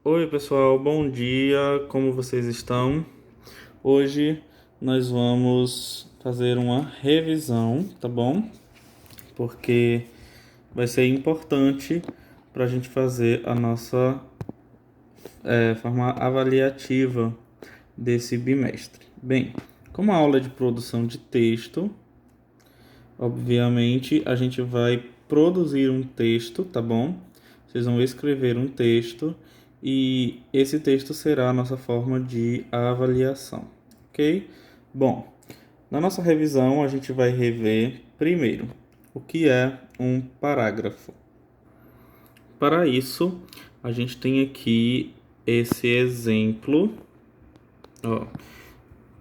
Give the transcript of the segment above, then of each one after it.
Oi, pessoal, bom dia, como vocês estão? Hoje nós vamos fazer uma revisão, tá bom? Porque vai ser importante para a gente fazer a nossa forma avaliativa desse bimestre. Bem, como a aula é de produção de texto, obviamente a gente vai produzir um texto, tá bom? Vocês vão escrever um texto e esse texto será a nossa forma de avaliação, ok? Bom, na nossa revisão a gente vai rever primeiro o que é um parágrafo. Para isso, a gente tem aqui esse exemplo, ó,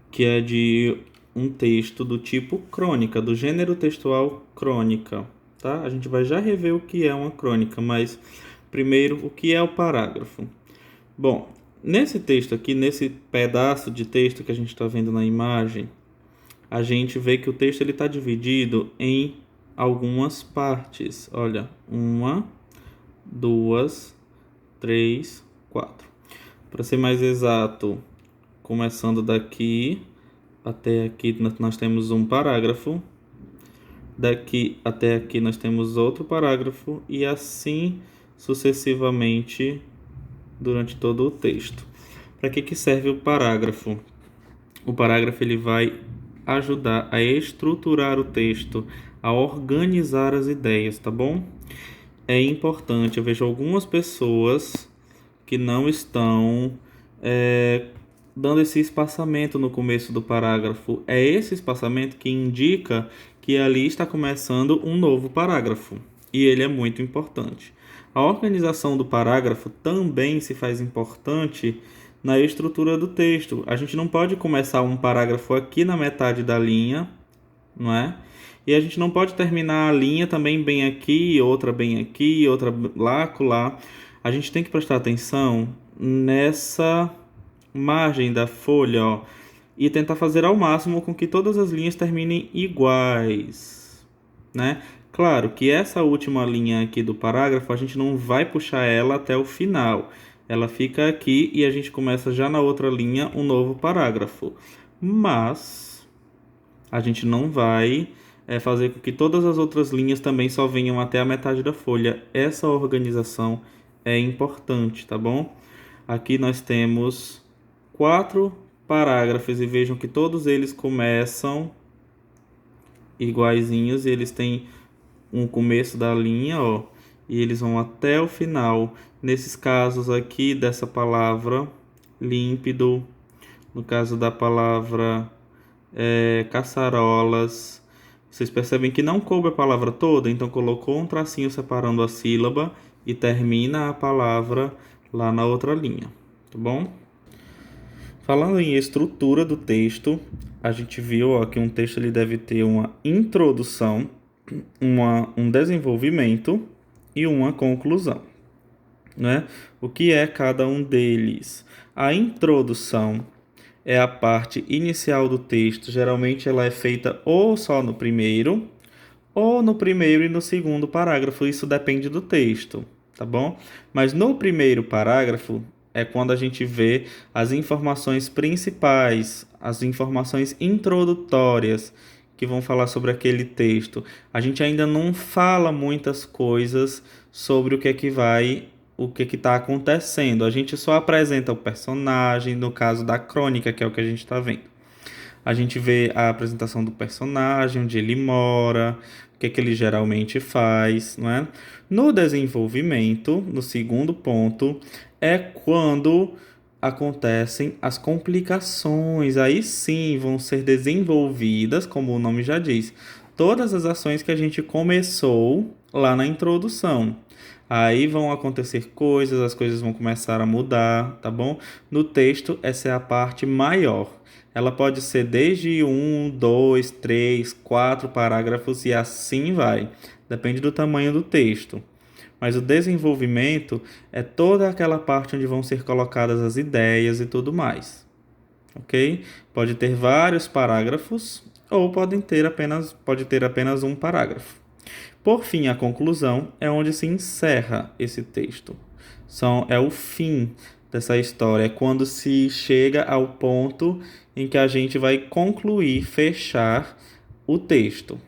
que é de um texto do tipo crônica, do gênero textual crônica, tá? A gente vai já rever o que é uma crônica, mas primeiro, o que é o parágrafo? Bom, nesse texto aqui, nesse pedaço de texto que a gente está vendo na imagem, a gente vê que o texto ele está dividido em algumas partes. Olha, uma, duas, três, quatro. Para ser mais exato, começando daqui até aqui nós temos um parágrafo. Daqui até aqui nós temos outro parágrafo e assim sucessivamente durante todo o texto. Para que serve o parágrafo? O parágrafo ele vai ajudar a estruturar o texto, a organizar as ideias, tá bom? É importante, eu vejo algumas pessoas que não estão dando esse espaçamento no começo do parágrafo. É esse espaçamento que indica que ali está começando um novo parágrafo. E ele é muito importante. A organização do parágrafo também se faz importante na estrutura do texto. A gente não pode começar um parágrafo aqui na metade da linha, não é? E a gente não pode terminar a linha também bem aqui, outra bem aqui, outra lá, acolá. A gente tem que prestar atenção nessa margem da folha, ó, e tentar fazer ao máximo com que todas as linhas terminem iguais, né? Claro que essa última linha aqui do parágrafo, a gente não vai puxar ela até o final. Ela fica aqui e a gente começa já na outra linha um novo parágrafo. Mas a gente não vai fazer com que todas as outras linhas também só venham até a metade da folha. Essa organização é importante, tá bom? Aqui nós temos 4 parágrafos e vejam que todos eles começam iguaizinhos e eles têm um começo da linha, ó, e eles vão até o final. Nesses casos aqui dessa palavra límpido, no caso da palavra caçarolas, vocês percebem que não coube a palavra toda, então colocou um tracinho separando a sílaba e termina a palavra lá na outra linha, tá bom? Falando em estrutura do texto, a gente viu que um texto ele deve ter uma introdução, um desenvolvimento e uma conclusão, né? O que é cada um deles? A introdução é a parte inicial do texto. Geralmente ela é feita ou só no primeiro, ou no primeiro e no segundo parágrafo. Isso depende do texto, tá bom? Mas no primeiro parágrafo é quando a gente vê as informações principais, as informações introdutórias que vão falar sobre aquele texto. A gente ainda não fala muitas coisas sobre o que está acontecendo. A gente só apresenta o personagem, no caso da crônica, que é o que a gente está vendo. A gente vê a apresentação do personagem, onde ele mora, o que ele geralmente faz, não é? No desenvolvimento, no segundo ponto, é quando acontecem as complicações. Aí sim vão ser desenvolvidas, como o nome já diz, todas as ações que a gente começou lá na introdução. Aí vão acontecer coisas, as coisas vão começar a mudar, tá bom? No texto, essa é a parte maior. Ela pode ser desde 2, 3, 4 parágrafos e assim vai. Depende do tamanho do texto. Mas o desenvolvimento é toda aquela parte onde vão ser colocadas as ideias e tudo mais. Ok? Pode ter vários parágrafos ou pode ter apenas um parágrafo. Por fim, a conclusão é onde se encerra esse texto. é o fim dessa história, é quando se chega ao ponto em que a gente vai concluir, fechar o texto,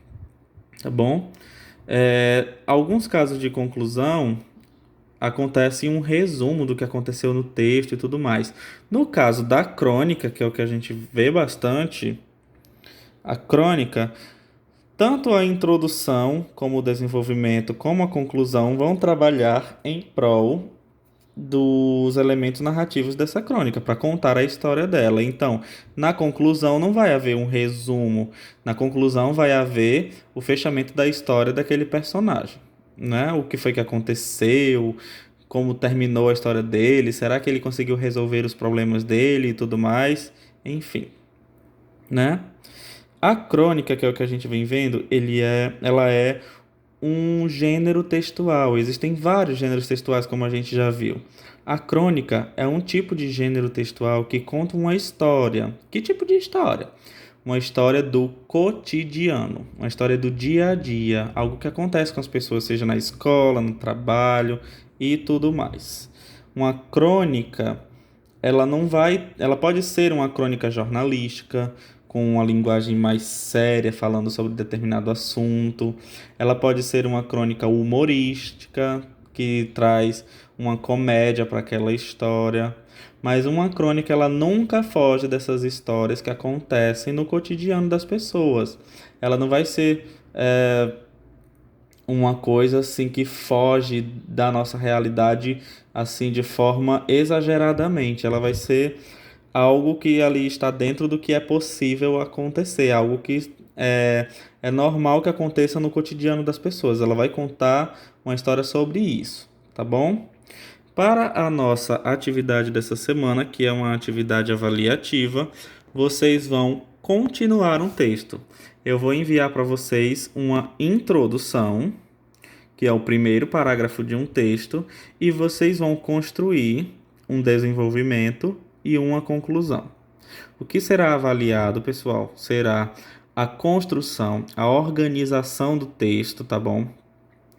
tá bom? Alguns casos de conclusão acontece um resumo do que aconteceu no texto e tudo mais. No caso da crônica, que é o que a gente vê bastante, a crônica, tanto a introdução, como o desenvolvimento, como a conclusão vão trabalhar em prol dos elementos narrativos dessa crônica, para contar a história dela. Então, na conclusão não vai haver um resumo, na conclusão vai haver o fechamento da história daquele personagem, né? O que foi que aconteceu, como terminou a história dele, será que ele conseguiu resolver os problemas dele e tudo mais, enfim, né? A crônica, que é o que a gente vem vendo, ela é um gênero textual. Existem vários gêneros textuais, como a gente já viu. A crônica é um tipo de gênero textual que conta uma história. Que tipo de história? Uma história do cotidiano, uma história do dia a dia, algo que acontece com as pessoas, seja na escola, no trabalho e tudo mais. Uma crônica, ela pode ser uma crônica jornalística, com uma linguagem mais séria, falando sobre determinado assunto. Ela pode ser uma crônica humorística, que traz uma comédia para aquela história. Mas uma crônica, ela nunca foge dessas histórias que acontecem no cotidiano das pessoas. Ela não vai ser uma coisa assim que foge da nossa realidade assim de forma exageradamente. Ela vai ser algo que ali está dentro do que é possível acontecer, algo que é normal que aconteça no cotidiano das pessoas. Ela vai contar uma história sobre isso, tá bom? Para a nossa atividade dessa semana, que é uma atividade avaliativa, vocês vão continuar um texto. Eu vou enviar para vocês uma introdução, que é o primeiro parágrafo de um texto, e vocês vão construir um desenvolvimento e uma conclusão. O que será avaliado, pessoal? Será a construção, a organização do texto, tá bom?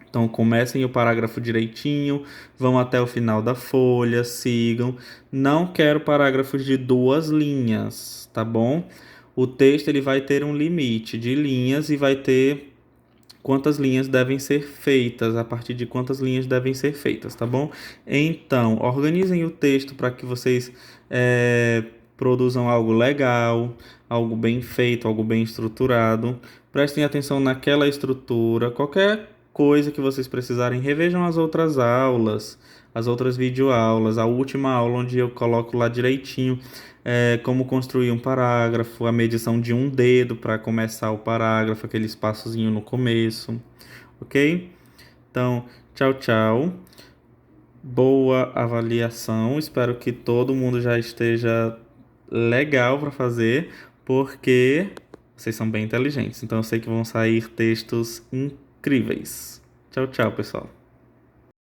Então comecem o parágrafo direitinho, vão até o final da folha, sigam. Não quero parágrafos de 2 linhas, tá bom? O texto ele vai ter um limite de linhas e vai ter quantas linhas devem ser feitas, a partir de quantas linhas devem ser feitas, tá bom? Então, organizem o texto para que vocês produzam algo legal, algo bem feito, algo bem estruturado. Prestem atenção naquela estrutura. Qualquer coisa que vocês precisarem, revejam as outras aulas, as outras videoaulas, a última aula onde eu coloco lá direitinho como construir um parágrafo, a medição de um dedo para começar o parágrafo, aquele espaçozinho no começo, ok? Então, tchau, tchau. Boa avaliação. Espero que todo mundo já esteja legal para fazer, porque vocês são bem inteligentes. Então, eu sei que vão sair textos incríveis. Tchau, tchau, pessoal.